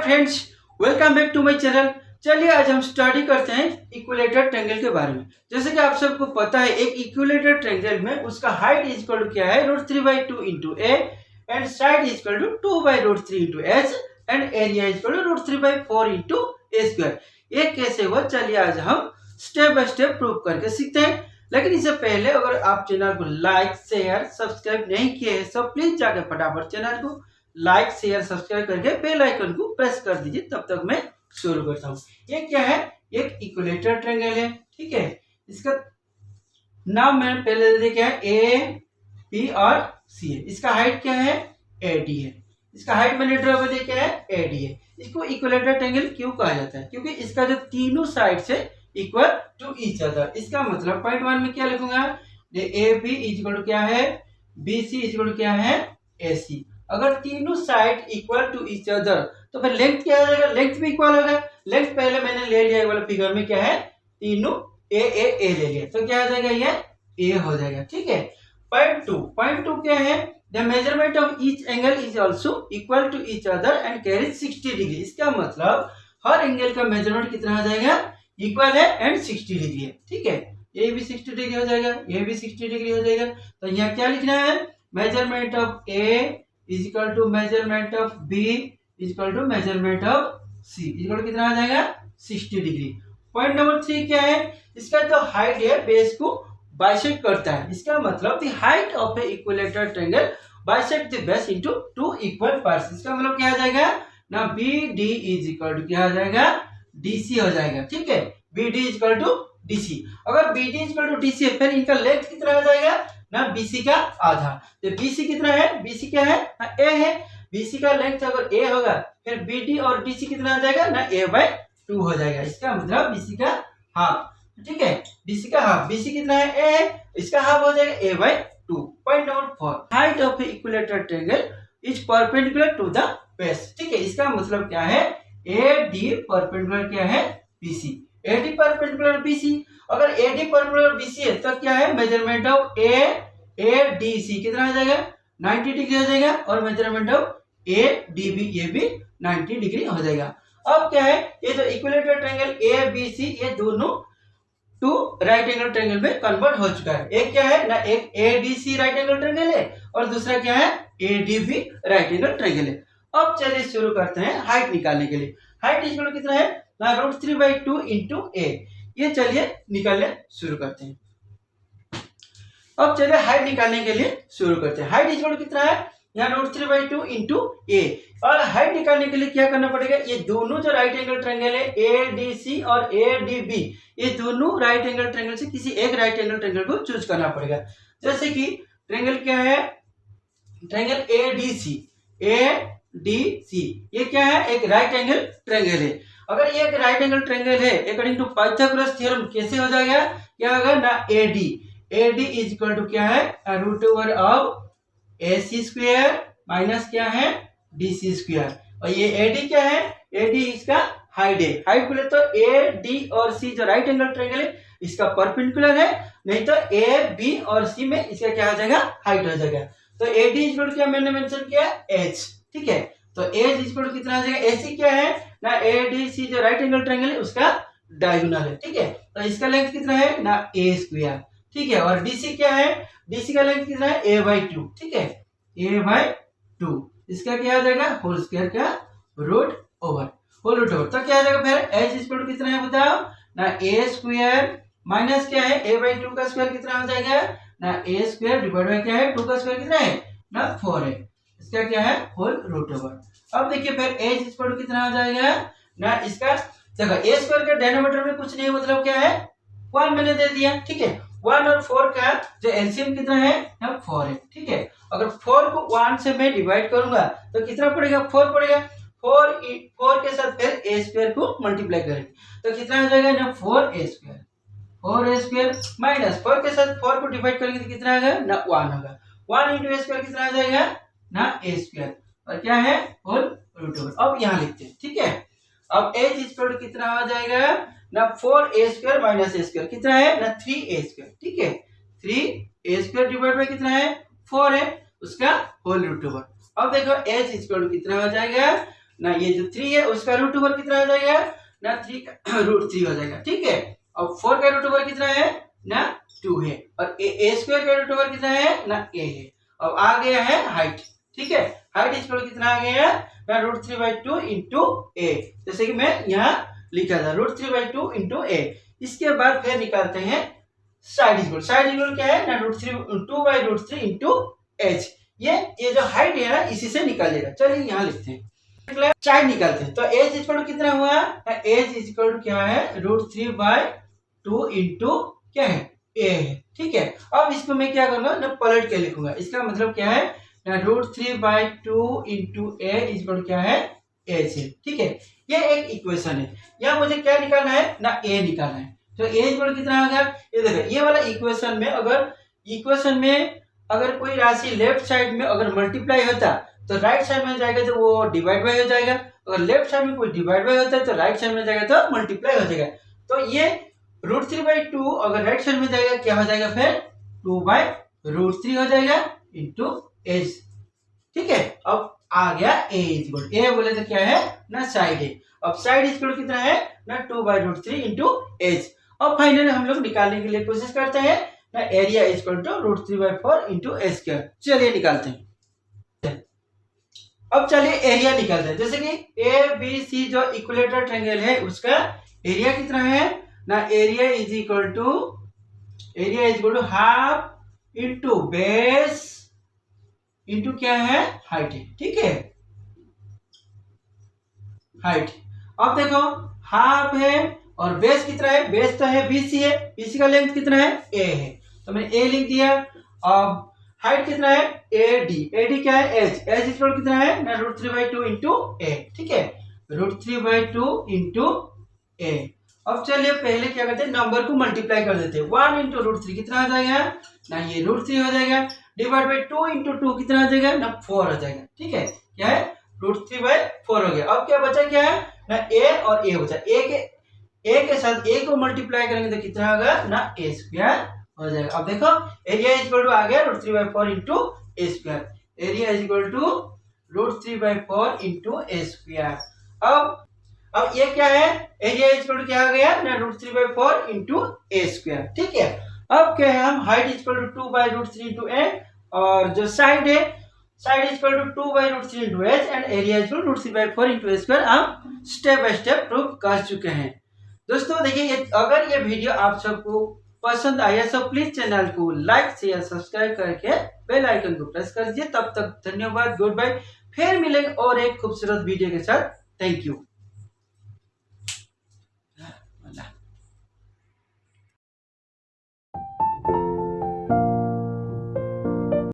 Friends, welcome back to my channel. चलिए आज हम स्टडी करते हैं इक्विलेटरल ट्रायंगल के बारे में। जैसे कि आप सबको पता है, एक इक्विलेटरल ट्रायंगल में उसका हाइट इज इक्वल टू क्या है, √3/2 into A, and side is equal to 2/√3 into H, and area is equal to √3/4 into A square. ये कैसे हुआ, चलिए आज हम स्टेप बाय स्टेप प्रूव करके सीखते हैं। लेकिन इससे पहले अगर आप चैनल को लाइक शेयर सब्सक्राइब नहीं किए हैं तो प्लीज जाकर फटाफट चैनल को लाइक शेयर सब्सक्राइब करके बेल आइकन को प्रेस कर दीजिए। तब तक मैं शुरू करता हूँ। ये क्या है, एक इक्विलेटरल ट्रायंगल है, ठीक है। इसका नाम मैंने पहले दे दिया है, ए बी और सी है। इसका हाइट क्या है, एडी है। इसका हाइट मैंने ड्रॉ कर दिया है, एडी है। इसको इक्विलेटरल ट्रायंगल क्यों कहा जाता है, क्योंकि इसका जो तीनों साइड से इक्वल टू ईच अदर। इसका मतलब पॉइंट 1 में क्या लिखूंगा, A B is equal to क्या है, B C is equal to क्या है, ए सी। अगर तीनों side equal to each other तो फिर लेंथ क्या आ जाएगा, लेंथ भी इक्वल होगा। लेंथ पहले मैंने ले लिया वाला फिगर में क्या है, तीनों ए ले लिया, तो क्या आ जाएगा, ये ए हो जाएगा, ठीक है। पॉइंट टू क्या है, the measurement of each angle is also equal to each other and carry 60 degree. इसका मतलब हर एंगल का मेजरमेंट कितना आ जाएगा, इक्वल है एंड 60 डिग्री है, ठीक है। ये भी 60 डिग्री हो जाएगा, ये भी 60 डिग्री हो जाएगा। तो यहाँ क्या लिखना है, measurement of A is equal to measurement of B is equal to measurement of C is equal कितना आ जाएगा, 60 डिग्री। पॉइंट नंबर 3 क्या है, इसका जो हाइट है बेस को बाइसेक्ट करता है। इसका मतलब the height of a equilateral triangle bisect the base into two equal parts. इसका मतलब क्या आ जाएगा ना, B D is equal to क्या आ जाएगा, डीसी हो जाएगा, ठीक है। B D is equal to DC. अगर B D is equal to DC है, फिर इनका लेंथ कितना आ जाएगा ना, बीसी का आधा। तो बीसी कितना है, बीसी क्या है ना, ए है। बीसी का लेंथ अगर ए होगा, फिर बीडी और डीसी कितना आ जाएगा ना, a/2 हो जाएगा। इसका मतलब बीसी का हाफ, ठीक है। बीसी का हाफ, बीसी कितना है, ए है, इसका हाफ हो जाएगा a/2। Point number 4, height of equilateral triangle is perpendicular to the base, ठीक है। इसका मतलब क्या है, एडी परपेंडिकुलर क्या है, बीसी। एडी परपेंडिकुलर बीसी, अगर एडी परपेंडिकुलर बीसी है तो क्या है, measurement of A D C कितना आ जाएगा, 90 डिग्री हो जाएगा। और measurement of A D B, ये भी 90 डिग्री हो जाएगा। अब क्या है, ये जो equilateral triangle A B C, ये दोनों टू राइट एंगल ट्रायंगल में कन्वर्ट हो चुका है। एक क्या है ना, एक A D C right angle triangle है और दूसरा क्या है, A D B right angle triangle है। अब चलिए शुरू करते हैं हाइट निकालने के लिए। हाइट इक्वल कितना है ना, √3/2 इंटू ए। ये चलिए निकालने शुरू करते हैं। अब चलिए हाइट निकालने के लिए शुरू करते हैं। हाइट इक्वल कितना है, यहाँ √3/2 इंटू ए। और हाइट निकालने के लिए क्या करना पड़ेगा, ये दोनों जो राइट एंगल ट्रायंगल है ए डी सी और ए डी बी, ये दोनों राइट एंगल ट्रायंगल से किसी एक राइट एंगल ट्रायंगल को चूज करना पड़ेगा। जैसे कि ट्रायंगल क्या है, ट्रायंगल ए डी सी, ये क्या है, एक राइट एंगल ट्रायंगल है। अगर ये एक राइट एंगल ट्रायंगल है, अकॉर्डिंग टू पाइथागोरस थ्योरम कैसे हो जाएगा, क्या होगा ना, एडी इज इक्वल टू क्या है, √over of AC square minus क्या है, DC स्क्वायर। और ये एडी क्या है, एडी इसका हाइट है। हाइट बोले तो ए डी और सी जो राइट एंगल ट्रायंगल है इसका परपेंडिकुलर है, नहीं तो ए बी और सी में इसका क्या हो जाएगा, हाइट हो जाएगा। तो एडी इज इक्वल क्या मैंने मेंशन किया, एच, ठीक है। तो एच इज इक्वल कितना आ जाएगा, एसी क्या है ना, ADC जो राइट एंगल ट्रायंगल है उसका डायगोनल है, ठीक है। तो इसका लेंथ कितना है ना, ए स्क्वायर, ठीक है। और DC क्या है, DC का लेंथ कितना है, a/2, ठीक है, a/2। इसका क्या आ जाएगा, होल स्क्वायर का रूट ओवर। तो क्या आ जाएगा फिर, h इक्वल कितना है बताओ ना, a स्क्वायर माइनस क्या है, a/2 का स्क्वायर कितना आ जाएगा ना, a स्क्वायर डिवाइड बाय क्या है, 2 का स्क्वायर कितना है ना, 4 है। इसका क्या है, होल रूट ओवर। अब देखिए फिर h इक्वल कितना आ जाएगा ना, इसका देखो a स्क्वायर के डिनोमिनेटर में कुछ नहीं, मतलब क्या है, 1 मैंने दे दिया, ठीक है। 1 और 4 का जो एलसीएम कितना है ना, 4 है, ठीक है। अगर 4 को 1 से मैं डिवाइड करूंगा तो कितना पड़ेगा, 4 पड़ेगा। 4 के साथ फिर a स्क्वायर को मल्टीप्लाई करेंगे तो कितना आ जाएगा ना, 4a स्क्वायर माइनस 4 के साथ 4 को डिवाइड करेंगे तो कितना आएगा ना, 1 होगा। 1 इंटू a स्क्वायर कितना आ जाएगा ना, a स्क्वायर, और क्या है, होल रूट ओवर। अब यहाँ लिखते हैं, ठीक है। अब h इक्वल कितना आ जाएगा ना, 4a square minus a square कितना है ना, 3a स्क्वायर, ठीक है। 3a स्क्वायर डिवाइड बाय कितना है, 4 है, उसका होल रूट ओवर। अब देखो h इक्वल कितना हो जाएगा ना ये जो 3 है उसका रूट ओवर कितना हो जाएगा ना 3 का रूट 3 हो जाएगा। ठीक है, और 4 का रूट ओवर कितना है ना 2 है, और ए स्क्वायर का रूट ओवर कितना है ना a है। अब आ गया है हाइट। ठीक है, हाइट इक्वल कितना आ गया ना √3/2 इंटू ए, जैसे कि मैं यहाँ लिखा था √3/2 इंटू ए। इसके बाद फिर निकालते हैं साइड इक्वल क्या है ना √2/√3 इंटू एच। ये जो हाइट है ना इसी से निकालेगा। चलिए यहाँ लिखते हैं, साइड निकालते हैं। तो एच इक्वल कितना हुआ, एच इक्वल क्या है √3/2 इंटू क्या है ए है। ठीक है, अब इसको मैं क्या करूंगा ना पलट के लिखूंगा। इसका मतलब क्या है ना √3/2 इंटू ए इक्वल क्या है एच है। ठीक है, ये एक इक्वेशन है। यहाँ मुझे क्या निकालना है ना ए निकालना है। तो ए इक्वल कितना आ गया, ये देखो ये वाला इक्वेशन में अगर कोई राशि लेफ्ट साइड में अगर मल्टीप्लाई होता तो राइट साइड में जाएगा तो वो डिवाइड बाय हो जाएगा, अगर लेफ्ट साइड में कोई डिवाइड बाय होता है तो राइट साइड में जाएगा तो मल्टीप्लाई हो जाएगा। तो ये √3/2 अगर राइट साइड में जाएगा क्या हो जाएगा फिर 2/√3 हो जाएगा इंटू एच। ठीक है, अब आ गया ए इक्वल, ए बोले तो क्या है ना साइड है। अब साइड इक्वल कितना है ना 2/√3 इंटू एच। अब फाइनली हम लोग निकालने के लिए कोशिश करते हैं ना area equal to √3/4 into H square. चलिए निकालते हैं। अब चलिए एरिया निकालते हैं। जैसे कि ए बी सी जो इक्विलेटरल ट्रायंगल है उसका एरिया कितना है ना area is equal to half into base into क्या है हाइट है। ठीक है, हाइट। अब देखो हाफ है और बेस कितना है, बेस तो है बीसी है, बीसी का लेंथ कितना है ए है, तो मैंने ए लिख दिया। अब हाइट कितना है एडी क्या है एच इक्वल कितना है ना √3/2 इंटू ए। ठीक है, √3/2 इंटू ए। अब चलिए पहले क्या करते हैं नंबर को मल्टीप्लाई कर देते हैं। 1 इंटू √3 कितना हो जाएगा ना ये √3 हो जाएगा, डिवाइड बाई 2 इंटू 2 कितना हो जाएगा ना 4 हो जाएगा। ठीक है, क्या है √3/4 हो गया। अब क्या बचा क्या है ना ए और ए बचा, ए के साथ ए को मल्टीप्लाई करेंगे तो कितना होगा ना ए स्क्वायर हो जाएगा। अब देखो एरिया इक्वल टू आ गया √3/4 into A square. Area is equal to √3/4 into A square. अब ये क्या है एरिया इक्वल टू क्या आ गया ना √3/4 इंटू ए स्क्वायर। ठीक है, अब क्या है हम height equal to 2/√3 into A, और जो साइड है side equal to 2/√3 into H, and area equal to √3/4 into A square हम स्टेप बाय स्टेप प्रूव कर चुके हैं। दोस्तों देखिए अगर ये वीडियो आप सबको पसंद आया तो प्लीज चैनल को लाइक शेयर सब्सक्राइब करके बेल आइकन को प्रेस कर दीजिए। तब तक धन्यवाद, गुड बाय, फिर मिलेंगे और एक खूबसूरत वीडियो के साथ। Thank you.